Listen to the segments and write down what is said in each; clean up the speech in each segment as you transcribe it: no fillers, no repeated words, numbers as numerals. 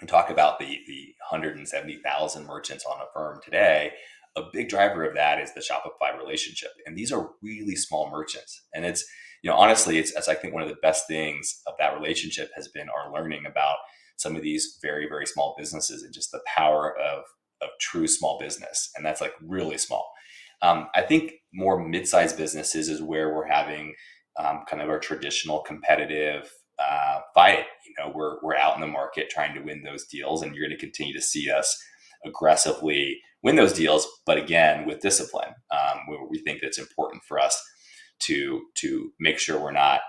and talk about the 170,000 merchants on Affirm today, a big driver of that is the Shopify relationship. And these are really small merchants. And it's, honestly, it's I think one of the best things of that relationship has been our learning about some of these very, very small businesses and just the power of true small business. And that's like really small. I think more mid-sized businesses is where we're having kind of our traditional competitive fight. We're out in the market trying to win those deals, and you're going to continue to see us aggressively win those deals, but again, with discipline. We think that it's important for us to make sure we're not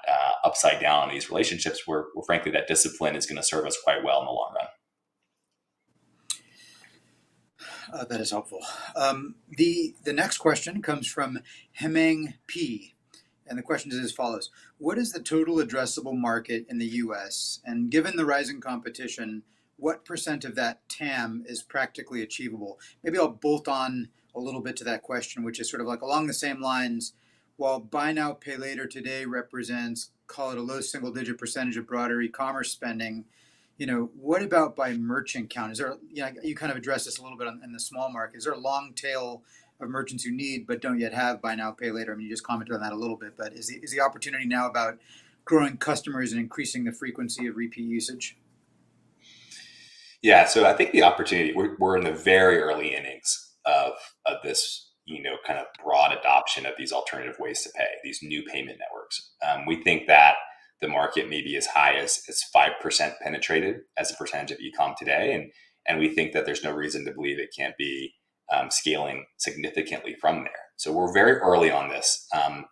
upside down on these relationships where frankly, that discipline is going to serve us quite well in the long run. That is helpful. The next question comes from Heming P. And the question is as follows. What is the total addressable market in the US? And given the rising competition, what percent of that TAM is practically achievable? Maybe I'll bolt on a little bit to that question, which is sort of like along the same lines. While buy now, pay later today represents, call it a low single digit percentage of broader e-commerce spending, what about by merchant count? Is there, you kind of addressed this a little bit in the small market. Is there a long tail of merchants who need but don't yet have buy now, pay later? I mean, you just commented on that a little bit, but is the opportunity now about growing customers and increasing the frequency of repeat usage? Yeah, so I think the opportunity, we're in the very early innings of this, kind of broad adoption of these alternative ways to pay, these new payment networks. We think that the market may be as high as 5% penetrated as a percentage of e-com today. And we think that there's no reason to believe it can't be scaling significantly from there. So we're very early on this.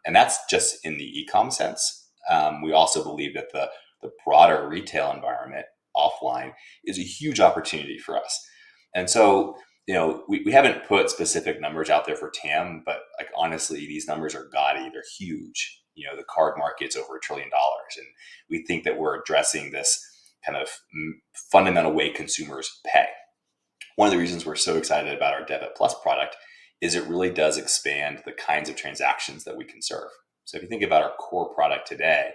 And that's just in the e-com sense. We also believe that the broader retail environment offline is a huge opportunity for us. And so, we haven't put specific numbers out there for TAM, but like, honestly, these numbers are gaudy. They're huge. The card market's over $1 trillion. And we think that we're addressing this kind of fundamental way consumers pay. One of the reasons we're so excited about our Debit Plus product is it really does expand the kinds of transactions that we can serve. So if you think about our core product today,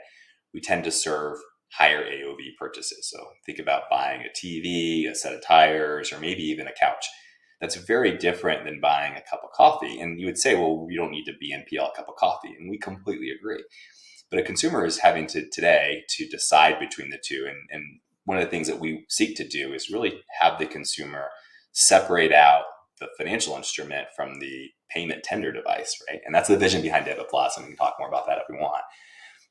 we tend to serve higher AOV purchases. So think about buying a TV, a set of tires, or maybe even a couch. That's very different than buying a cup of coffee. And you would say, well, we don't need to BNPL a cup of coffee. And we completely agree. But a consumer is having to today to decide between the two. And one of the things that we seek to do is really have the consumer separate out the financial instrument from the payment tender device, right? And that's the vision behind Debit Plus, and we can talk more about that if we want.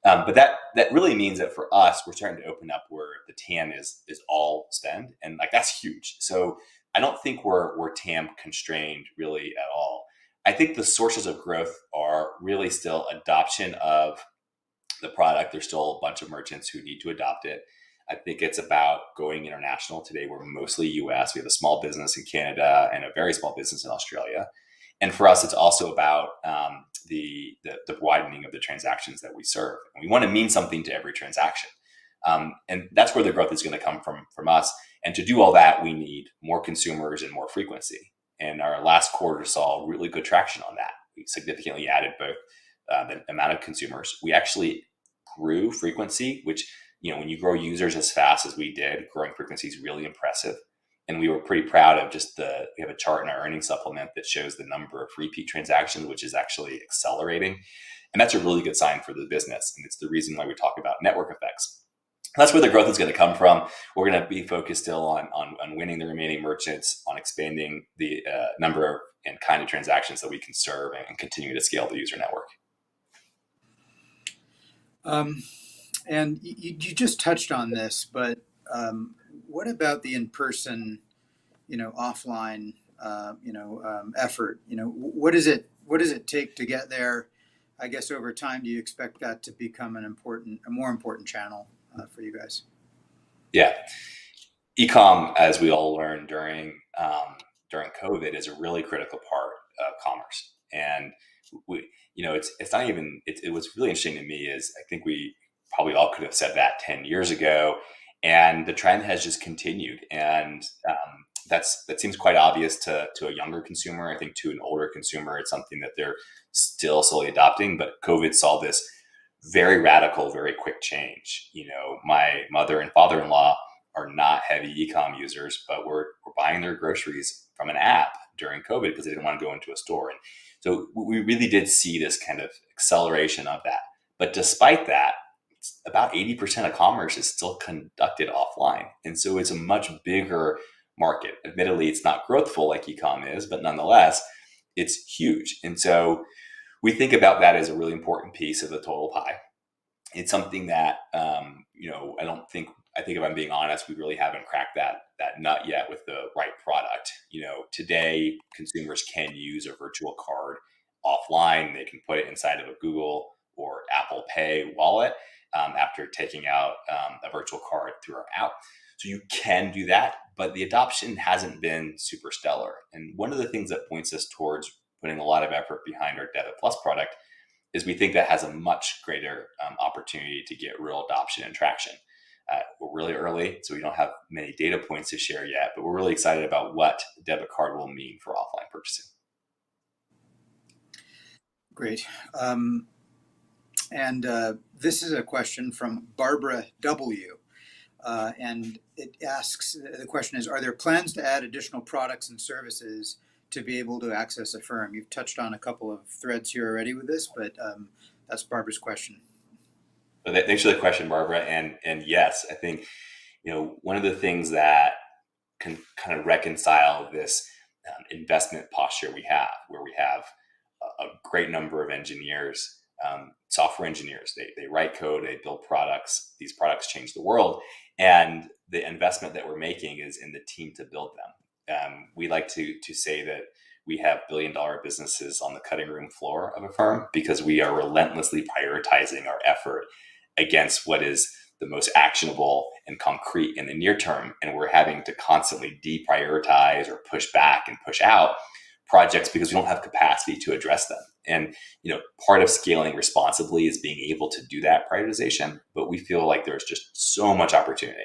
But that really means that for us, we're starting to open up where the TAM is all spend, and like that's huge. So I don't think we're TAM constrained really at all. I think the sources of growth are really still adoption of the product. There's still a bunch of merchants who need to adopt it. I think it's about going international. Today, we're mostly US. We have a small business in Canada and a very small business in Australia. And for us, it's also about the widening of the transactions that we serve. And we want to mean something to every transaction. And that's where the growth is going to come from us. And to do all that, we need more consumers and more frequency. And our last quarter saw really good traction on that. We significantly added both the amount of consumers. We actually grew frequency, which, when you grow users as fast as we did, growing frequency is really impressive. And we were pretty proud of we have a chart in our earnings supplement that shows the number of repeat transactions, which is actually accelerating. And that's a really good sign for the business. And it's the reason why we talk about network effects. That's where the growth is going to come from. We're going to be focused still on winning the remaining merchants, on expanding the number and kind of transactions that we can serve, and continue to scale the user network. And you just touched on this, but what about the in-person, offline, effort? What does it take to get there? I guess over time, do you expect that to become a more important channel for you guys? Yeah, e-com, as we all learned during COVID, is a really critical part of commerce. And it's not even. It was really interesting to me is I think we probably all could have said that 10 years ago, and the trend has just continued. And that seems quite obvious to a younger consumer. I think to an older consumer, it's something that they're still slowly adopting. But COVID saw this very radical, very quick change. My mother and father-in-law are not heavy e-com users, but were buying their groceries from an app during COVID because they didn't want to go into a store. And so we really did see this kind of acceleration of that. But despite that, about 80% of commerce is still conducted offline. And so it's a much bigger market. Admittedly, it's not growthful like e-com is, but nonetheless, it's huge. And so we think about that as a really important piece of the total pie. It's something that, I think if I'm being honest, we really haven't cracked that nut yet with the right product. Today consumers can use a virtual card offline. They can put it inside of a Google or Apple Pay wallet after taking out a virtual card through our app. So you can do that, but the adoption hasn't been super stellar. And one of the things that points us towards putting a lot of effort behind our Debit Plus product is we think that has a much greater opportunity to get real adoption and traction. We're really early, so we don't have many data points to share yet, but we're really excited about what the debit card will mean for offline purchasing. Great. And this is a question from Barbara W. And it asks, the question is, are there plans to add additional products and services to be able to access Affirm? You've touched on a couple of threads here already with this, but that's Barbara's question. So thanks for the question, Barbara. And yes, I think, one of the things that can kind of reconcile this investment posture we have, where we have a great number of engineers, software engineers, they write code, they build products, these products change the world. And the investment that we're making is in the team to build them. We like to say that we have billion-dollar businesses on the cutting room floor of Affirm because we are relentlessly prioritizing our effort against what is the most actionable and concrete in the near term. And we're having to constantly deprioritize or push back and push out projects because we don't have capacity to address them. And, part of scaling responsibly is being able to do that prioritization, but we feel like there's just so much opportunity.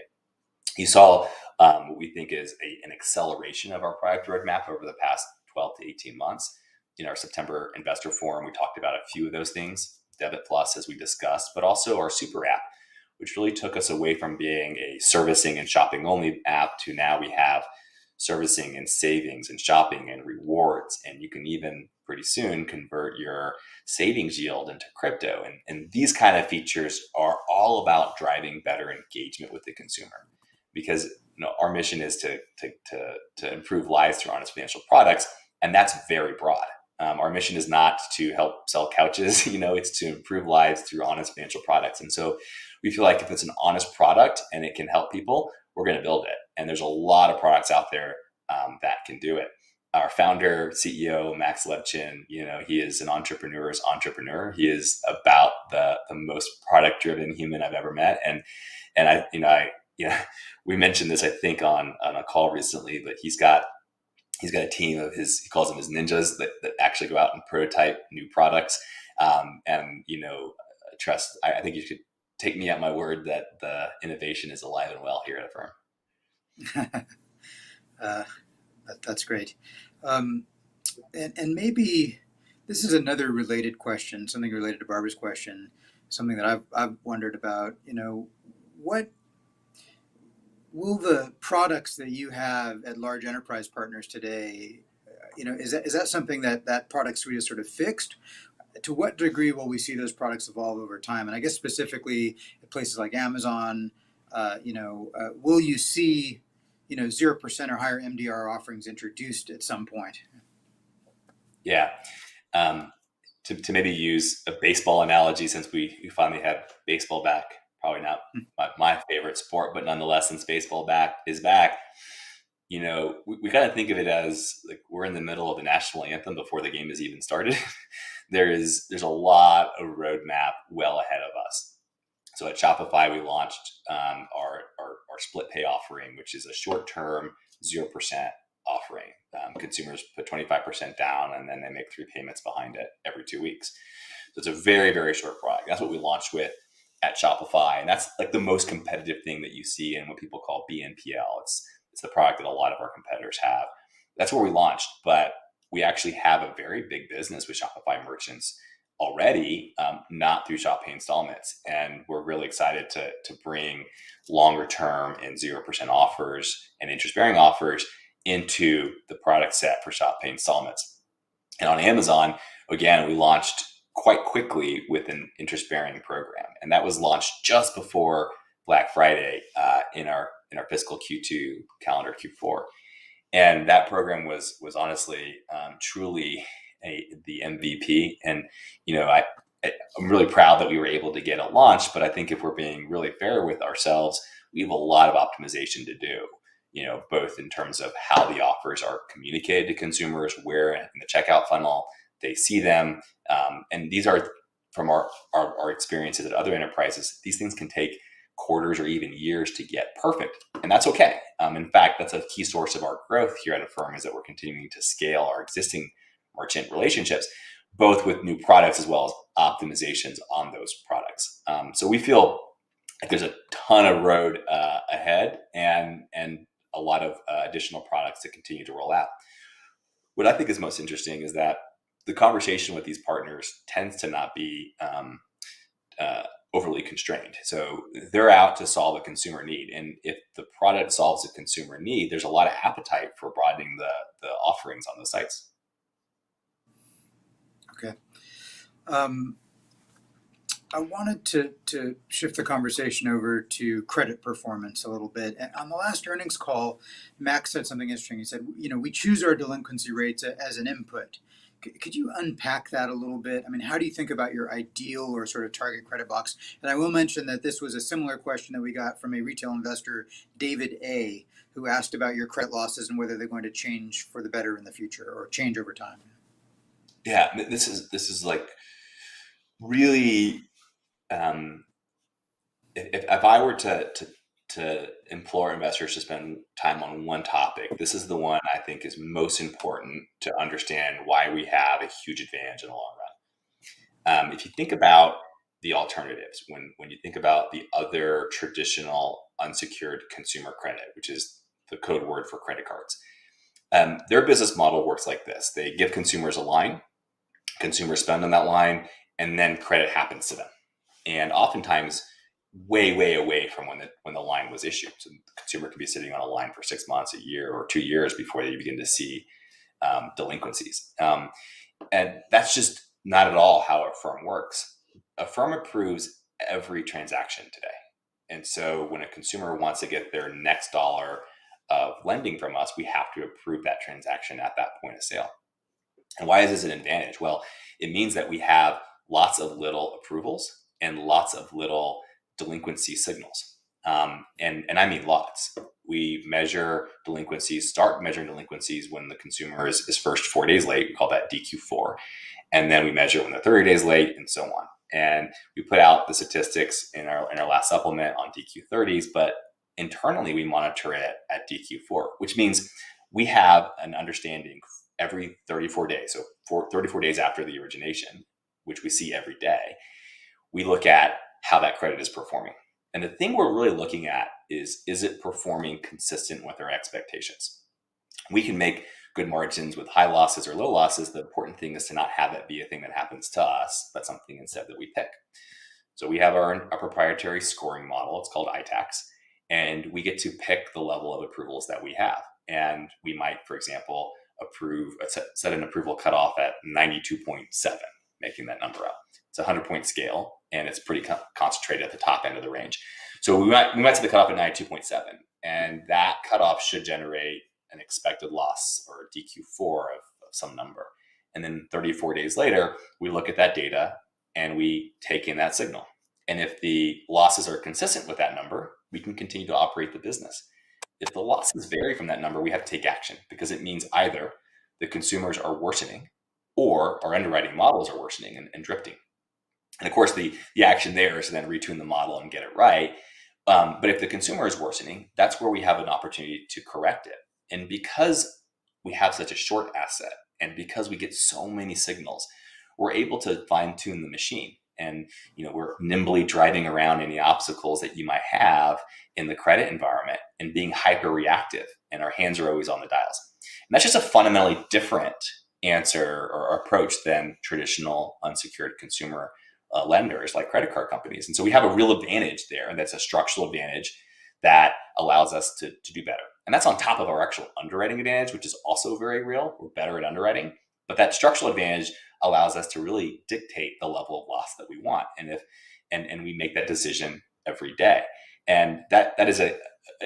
You saw what we think is an acceleration of our product roadmap over the past 12 to 18 months. In our September investor forum, we talked about a few of those things, Debit Plus, as we discussed, but also our super app, which really took us away from being a servicing and shopping only app to now we have servicing and savings and shopping and rewards. And you can even pretty soon convert your savings yield into crypto. And these kind of features are all about driving better engagement with the consumer, because our mission is to improve lives through honest financial products. And that's very broad. Our mission is not to help sell couches, it's to improve lives through honest financial products. And so we feel like if it's an honest product and it can help people, we're going to build it. And there's a lot of products out there that can do it. Our founder, CEO, Max Levchin, he is an entrepreneur's entrepreneur. He is about the most product-driven human I've ever met. And we mentioned this, I think, on a call recently, but he's got a team of he calls them his ninjas that actually go out and prototype new products. Trust, I think you should take me at my word that the innovation is alive and well here at Affirm. That's great. And maybe this is another related question, something related to Barbara's question, something that I've wondered about. What will the products that you have at large enterprise partners today, is that something that product suite is sort of fixed? To what degree will we see those products evolve over time? And I guess specifically at places like Amazon, will you see 0% or higher MDR offerings introduced at some point? Yeah. To maybe use a baseball analogy, since we finally have baseball back, probably not my favorite sport, but nonetheless, since baseball is back, we kind of think of it as like we're in the middle of the national anthem before the game has even started. There's a lot of roadmap well ahead of us. So at Shopify, we launched our split pay offering, which is a short-term 0% offering. Consumers put 25% down and then they make 3 payments behind it every 2 weeks. So it's a very, very short product. That's what we launched with at Shopify. And that's like the most competitive thing that you see in what people call BNPL. It's the product that a lot of our competitors have. That's where we launched, but we actually have a very big business with Shopify merchants already, not through Shop Pay Installments. And we're really excited to bring longer term and 0% offers and interest bearing offers into the product set for Shop Pay Installments. And on Amazon, again, we launched quite quickly with an interest bearing program. And that was launched just before Black Friday in our fiscal Q2 calendar Q4. And that program was honestly truly the MVP. And I'm really proud that we were able to get it launched. But I think if we're being really fair with ourselves, we have a lot of optimization to do. Both in terms of how the offers are communicated to consumers, where in the checkout funnel they see them, and these are from our experiences at other enterprises. These things can take quarters or even years to get perfect, and that's okay. In fact, that's a key source of our growth here at Affirm, is that we're continuing to scale our existing merchant relationships, both with new products as well as optimizations on those products. So we feel like there's a ton of road ahead, and a lot of additional products to continue to roll out. What I think is most interesting is that the conversation with these partners tends to not be overly constrained. So they're out to solve a consumer need. And if the product solves a consumer need, there's a lot of appetite for broadening the offerings on the sites. Okay. I wanted to shift the conversation over to credit performance a little bit. And on the last earnings call, Max said something interesting. He said, we choose our delinquency rates as an input. Could you unpack that a little bit? I mean, how do you think about your ideal or sort of target credit box? And I will mention that this was a similar question that we got from a retail investor, David A., who asked about your credit losses and whether they're going to change for the better in the future or change over time. Yeah, this is like really, if I were to implore investors to spend time on one topic, this is the one I think is most important to understand why we have a huge advantage in the long run. If you think about the alternatives, when you think about the other traditional unsecured consumer credit, which is the code word for credit cards, their business model works like this. They give consumers a line, consumers spend on that line, and then credit happens to them. And oftentimes way, way away from when the line was issued. So the consumer could be sitting on a line for 6 months, a year, or 2 years before they begin to see delinquencies. And that's just not at all how Affirm works. Affirm approves every transaction today. And so when a consumer wants to get their next dollar of lending from us, we have to approve that transaction at that point of sale. And why is this an advantage? Well, it means that we have lots of little approvals and lots of little delinquency signals. And I mean lots. We measure delinquencies, start measuring delinquencies when the consumer is first 4 days late. We call that DQ4. And then we measure when they're 30 days late, and so on. And we put out the statistics in our last supplement on DQ30s, but internally we monitor it at DQ4, which means we have an understanding every 34 days. So 34 days after the origination, which we see every day, we look at how that credit is performing. And the thing we're really looking at is it performing consistent with our expectations? We can make good margins with high losses or low losses. The important thing is to not have that be a thing that happens to us, but something instead that we pick. So we have our proprietary scoring model. It's called ITAX, and we get to pick the level of approvals that we have. And we might, for example, set an approval cutoff at 92.7, making that number up. It's a 100-point scale, and it's pretty concentrated at the top end of the range. So we might set the cutoff at 92.7, and that cutoff should generate an expected loss or a DQ4 of some number. And then 34 days later, we look at that data and we take in that signal. And if the losses are consistent with that number, we can continue to operate the business. If the losses vary from that number, we have to take action, because it means either the consumers are worsening or our underwriting models are worsening and drifting. And of course, the action there is to then retune the model and get it right. But if the consumer is worsening, that's where we have an opportunity to correct it. And because we have such a short asset, and because we get so many signals, we're able to fine tune the machine. And we're nimbly driving around any obstacles that you might have in the credit environment and being hyper reactive. And our hands are always on the dials. And that's just a fundamentally different answer or approach than traditional unsecured consumer lenders like credit card companies. And so we have a real advantage there, and that's a structural advantage that allows us to do better. And that's on top of our actual underwriting advantage, which is also very real. We're better at underwriting, but that structural advantage allows us to really dictate the level of loss that we want. And we make that decision every day. And that is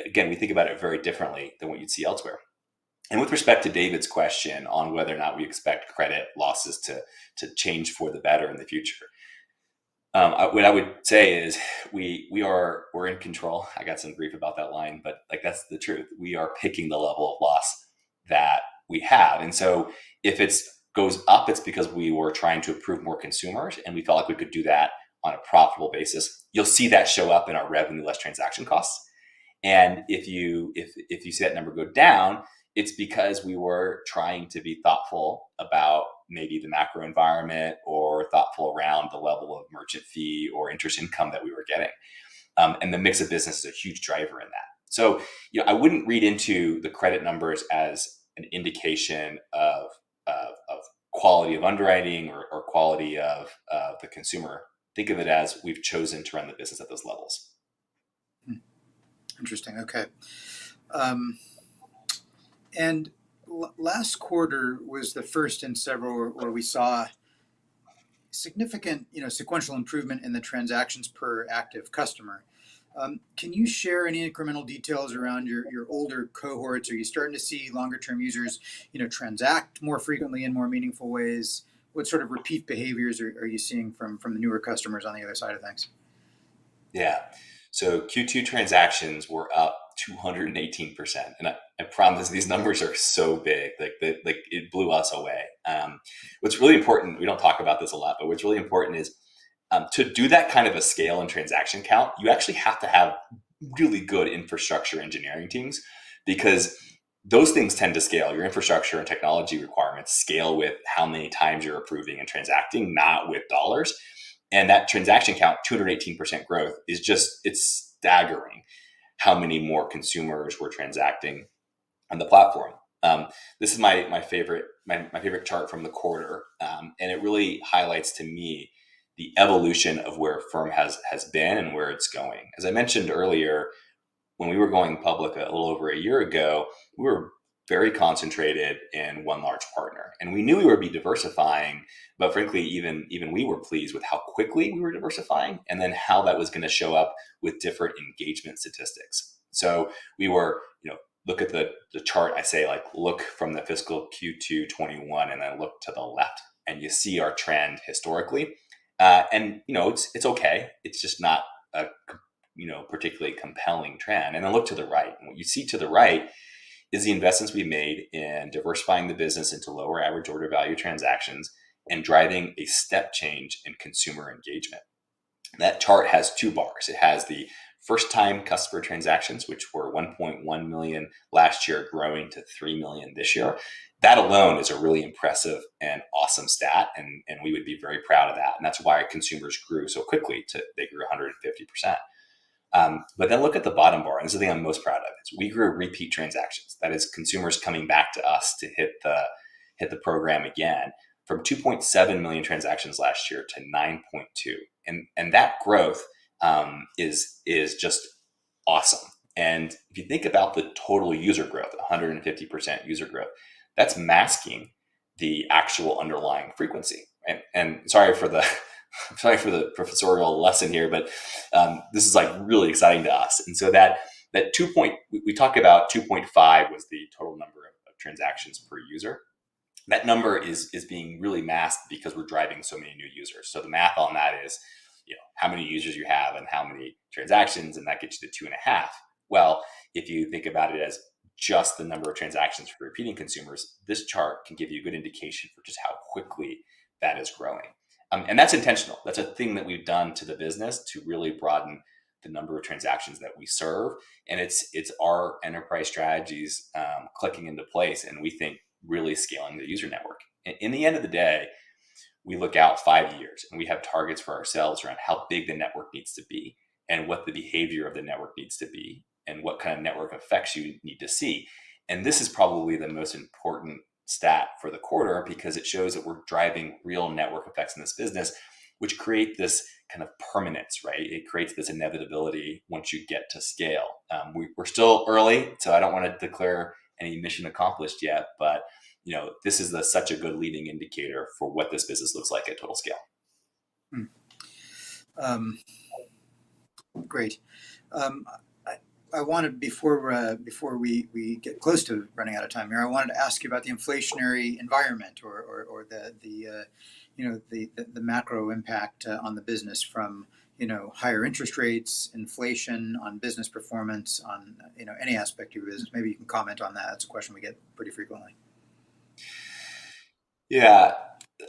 again, we think about it very differently than what you'd see elsewhere. And with respect to David's question on whether or not we expect credit losses to change for the better in the future, what I would say is we're in control. I got some grief about that line, but like that's the truth. We are picking the level of loss that we have, and so if it goes up, it's because we were trying to approve more consumers, and we felt like we could do that on a profitable basis. You'll see that show up in our revenue less transaction costs. And if you see that number go down, it's because we were trying to be thoughtful about maybe the macro environment or thoughtful around the level of merchant fee or interest income that we were getting. And the mix of business is a huge driver in that. So, I wouldn't read into the credit numbers as an indication of quality of underwriting or quality of the consumer. Think of it as we've chosen to run the business at those levels. Interesting. Okay. And last quarter was the first in several where we saw significant, sequential improvement in the transactions per active customer. Can you share any incremental details around your older cohorts? Are you starting to see longer term users, transact more frequently in more meaningful ways? What sort of repeat behaviors are you seeing from the newer customers on the other side of things? Yeah. So Q2 transactions were up 218%. And I promise these numbers are so big, like it blew us away. What's really important, we don't talk about this a lot, but what's really important is to do that kind of a scale and transaction count, you actually have to have really good infrastructure engineering teams, because those things tend to scale. Your infrastructure and technology requirements scale with how many times you're approving and transacting, not with dollars. And that transaction count, 218% growth, it's staggering how many more consumers were transacting on the platform. This is my favorite chart from the quarter, and it really highlights to me the evolution of where Affirm has been and where it's going. As I mentioned earlier, when we were going public a little over a year ago, we were very concentrated in one large partner, and we knew we would be diversifying, but frankly, even we were pleased with how quickly we were diversifying, and then how that was going to show up with different engagement statistics. So we were, look at the chart. I say, like, look from the fiscal Q2 21, and then look to the left, and you see our trend historically. And it's okay. It's just not a particularly compelling trend. And then look to the right, and what you see to the right is the investments we made in diversifying the business into lower average order value transactions and driving a step change in consumer engagement. That chart has two bars. It has the first time customer transactions, which were 1.1 million last year, growing to 3 million this year. That alone is a really impressive and awesome stat, and we would be very proud of that. And that's why consumers grew so quickly. They grew 150%. But then look at the bottom bar, and this is the thing I'm most proud of. Is we grew repeat transactions. That is, consumers coming back to us to hit the program again, from 2.7 million transactions last year to 9.2, and that growth is just awesome. And if you think about the total user growth, 150% user growth, that's masking the actual underlying frequency. And sorry for the professorial lesson here, but this is like really exciting to us. And so that we talk about 2.5 was the total number of transactions per user. That number is being really masked because we're driving so many new users. So the math on that is, how many users you have and how many transactions, and that gets you to 2.5. Well, if you think about it as just the number of transactions for repeating consumers, this chart can give you a good indication for just how quickly that is growing. And that's intentional. That's a thing that we've done to the business to really broaden the number of transactions that we serve. And it's our enterprise strategies clicking into place, and we think really scaling the user network. In the end of the day, we look out 5 years, and we have targets for ourselves around how big the network needs to be, and what the behavior of the network needs to be, and what kind of network effects you need to see. And this is probably the most important stat for the quarter because it shows that we're driving real network effects in this business, which create this kind of permanence, right? It creates this inevitability once you get to scale. We're still early, so I don't want to declare any mission accomplished yet, but this is such a good leading indicator for what this business looks like at total scale. Great. I wanted before we get close to running out of time here, I wanted to ask you about the inflationary environment or the macro impact on the business from higher interest rates, inflation on business performance, on any aspect of your business. Maybe you can comment on that. That's a question we get pretty frequently. Yeah,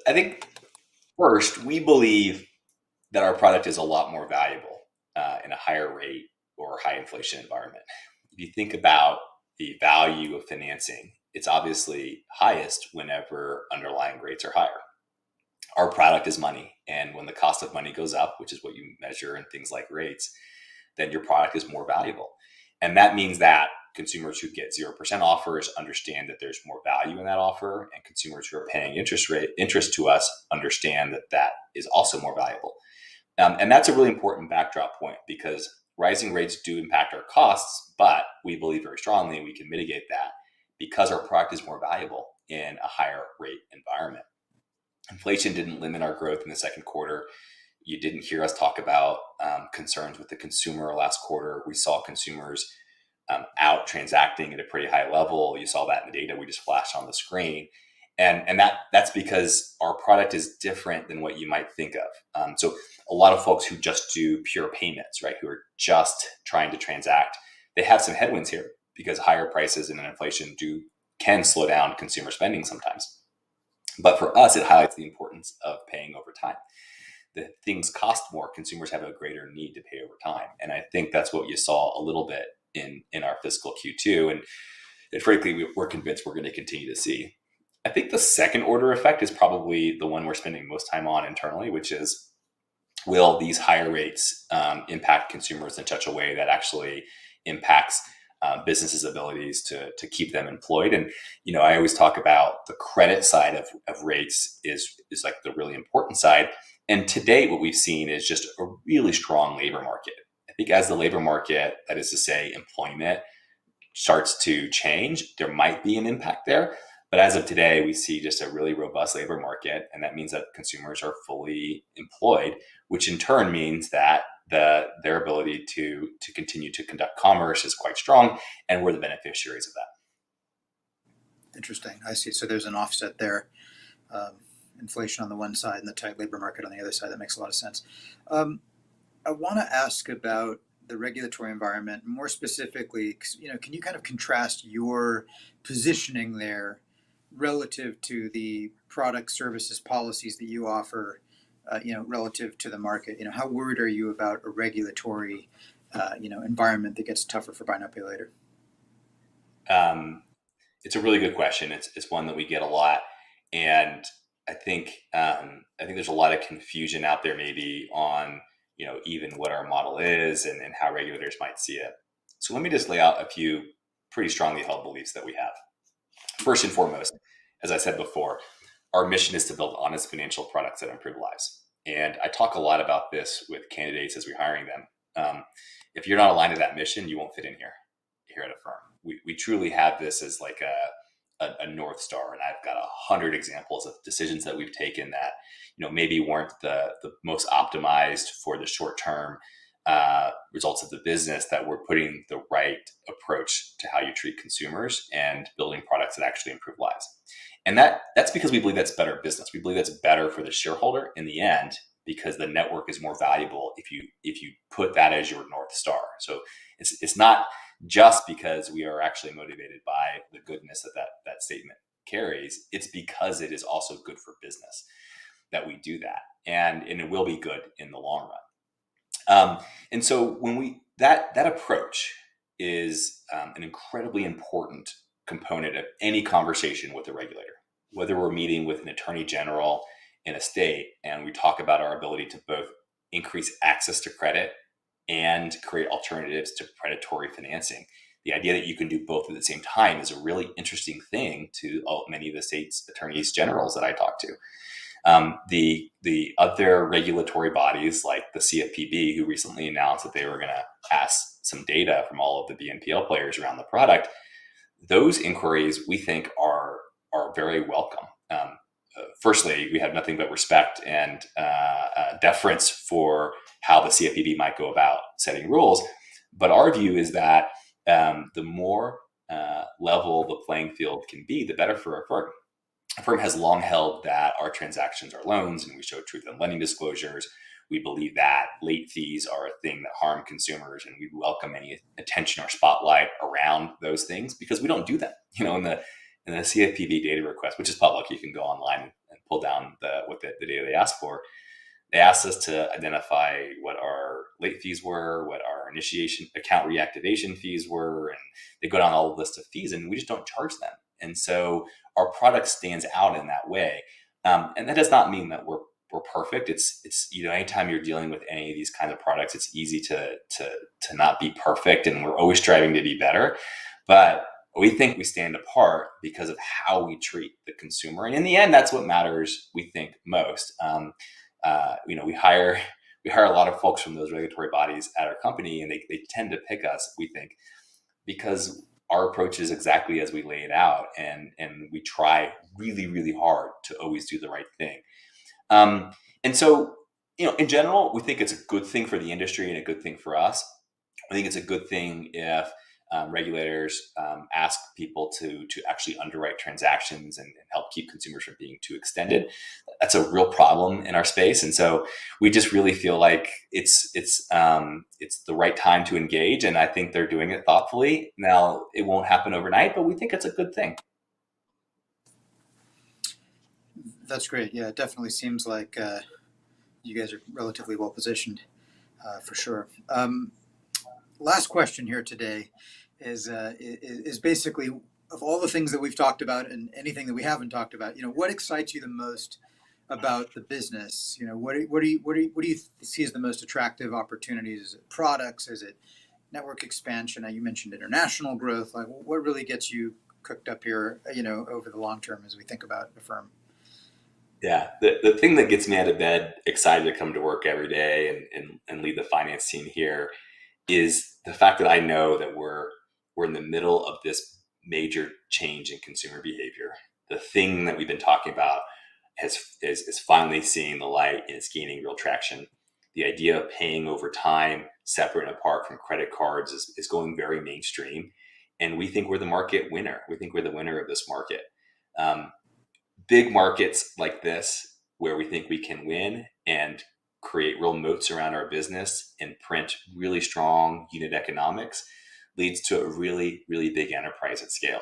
I think first we believe that our product is a lot more valuable in a higher rate or high inflation environment. If you think about the value of financing, it's obviously highest whenever underlying rates are higher. Our product is money, and when the cost of money goes up, which is what you measure in things like rates, then your product is more valuable. And that means that consumers who get 0% offers understand that there's more value in that offer, and consumers who are paying interest to us understand that that is also more valuable. And that's a really important backdrop point because rising rates do impact our costs, but we believe very strongly we can mitigate that because our product is more valuable in a higher rate environment. Inflation didn't limit our growth in the second quarter. You didn't hear us talk about concerns with the consumer last quarter. We saw consumers out transacting at a pretty high level. You saw that in the data we just flashed on the screen. And that's because our product is different than what you might think of. So a lot of folks who just do pure payments, right, who are just trying to transact, they have some headwinds here because higher prices and inflation can slow down consumer spending sometimes. But for us, it highlights the importance of paying over time. The things cost more, consumers have a greater need to pay over time. And I think that's what you saw a little bit in our fiscal Q2. And frankly, we're convinced we're going to continue to see. I think the second order effect is probably the one we're spending most time on internally, which is, will these higher rates impact consumers in such a way that actually impacts businesses' abilities to keep them employed? And I always talk about the credit side of rates is like the really important side. And to date, what we've seen is just a really strong labor market. I think as the labor market, that is to say employment, starts to change, there might be an impact there. But as of today, we see just a really robust labor market, and that means that consumers are fully employed, which in turn means that their ability to continue to conduct commerce is quite strong, and we're the beneficiaries of that. Interesting. I see. So there's an offset there. Inflation on the one side and the tight labor market on the other side. That makes a lot of sense. I want to ask about the regulatory environment. More specifically, can you kind of contrast your positioning there relative to the product, services, policies that you offer, relative to the market? How worried are you about a regulatory, environment that gets tougher for buy now, pay later? It's a really good question. It's one that we get a lot, and I think there's a lot of confusion out there, maybe on even what our model is and how regulators might see it. So let me just lay out a few pretty strongly held beliefs that we have. First and foremost, as I said before, our mission is to build honest financial products that improve lives. And I talk a lot about this with candidates as we're hiring them. If you're not aligned to that mission, you won't fit in here at Affirm. We truly have this as like a North Star. And I've got 100 examples of decisions that we've taken that maybe weren't the most optimized for the short-term results of the business, that we're putting the right approach to how you treat consumers and building products that actually improve lives. And that's because we believe that's better business. We believe that's better for the shareholder in the end, because the network is more valuable if you put that as your North Star. So it's not just because we are actually motivated by the goodness that statement carries. It's because it is also good for business that we do that, and it will be good in the long run. And so when that approach is an incredibly important component of any conversation with a regulator, whether we're meeting with an attorney general in a state and we talk about our ability to both increase access to credit and create alternatives to predatory financing. The idea that you can do both at the same time is a really interesting thing to many of the state's attorneys generals that I talk to. The other regulatory bodies like the CFPB, who recently announced that they were going to ask some data from all of the BNPL players around the product, those inquiries we think are very welcome. Firstly, we have nothing but respect and deference for how the CFPB might go about setting rules. But our view is that the more level the playing field can be, the better for Affirm. Affirm has long held that our transactions are loans, and we show truth in lending disclosures. We believe that late fees are a thing that harm consumers, and we welcome any attention or spotlight around those things because we don't do that. In the CFPB data request, which is public, you can go online and pull down the data they asked for. They asked us to identify what our late fees were, what our initiation account reactivation fees were, and they go down all the list of fees, and we just don't charge them. And so our product stands out in that way. And that does not mean that we're perfect. It's anytime you're dealing with any of these kinds of products, it's easy to not be perfect, and we're always striving to be better. But we think we stand apart because of how we treat the consumer, and in the end, that's what matters. We think most. We hire a lot of folks from those regulatory bodies at our company, and they tend to pick us, we think, because our approach is exactly as we lay it out, and we try really, really hard to always do the right thing. And so, in general, we think it's a good thing for the industry and a good thing for us. I think it's a good thing if regulators ask people to actually underwrite transactions and help keep consumers from being too extended. That's a real problem in our space, and so we just really feel like it's the right time to engage, and I think they're doing it thoughtfully. Now, it won't happen overnight, but we think it's a good thing. That's great. Yeah, it definitely seems like you guys are relatively well positioned for sure. Last question here today is basically, of all the things that we've talked about and anything that we haven't talked about, what excites you the most about the business? What do you see as the most attractive opportunities? Is it products? Is it network expansion? You mentioned international growth. Like, what really gets you cooked up here, over the long term as we think about Affirm? Yeah, the thing that gets me out of bed, excited to come to work every day and lead the finance team here, is the fact that I know that we're in the middle of this major change in consumer behavior. The thing that we've been talking about is finally seeing the light, and it's gaining real traction. The idea of paying over time, separate and apart from credit cards, is going very mainstream, and we think we're the market winner. We think we're the winner of this market. Big markets like this, where we think we can win and create real moats around our business and print really strong unit economics, leads to a really, really big enterprise at scale.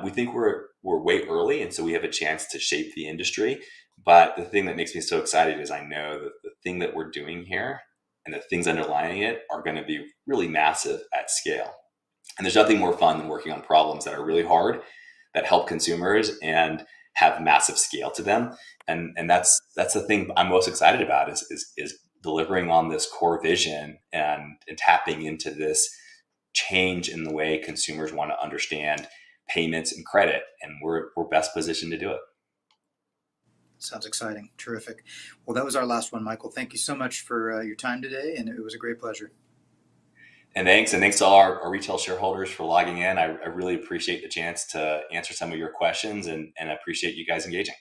We think we're way early, and so we have a chance to shape the industry. But the thing that makes me so excited is I know that the thing that we're doing here and the things underlying it are going to be really massive at scale. And there's nothing more fun than working on problems that are really hard, that help consumers and have massive scale to them. And that's the thing I'm most excited about is delivering on this core vision and tapping into this change in the way consumers want to understand payments and credit. And we're best positioned to do it. Sounds exciting. Terrific. Well, that was our last one, Michael. Thank you so much for your time today, and it was a great pleasure. And thanks to all our retail shareholders for logging in. I really appreciate the chance to answer some of your questions, and I appreciate you guys engaging.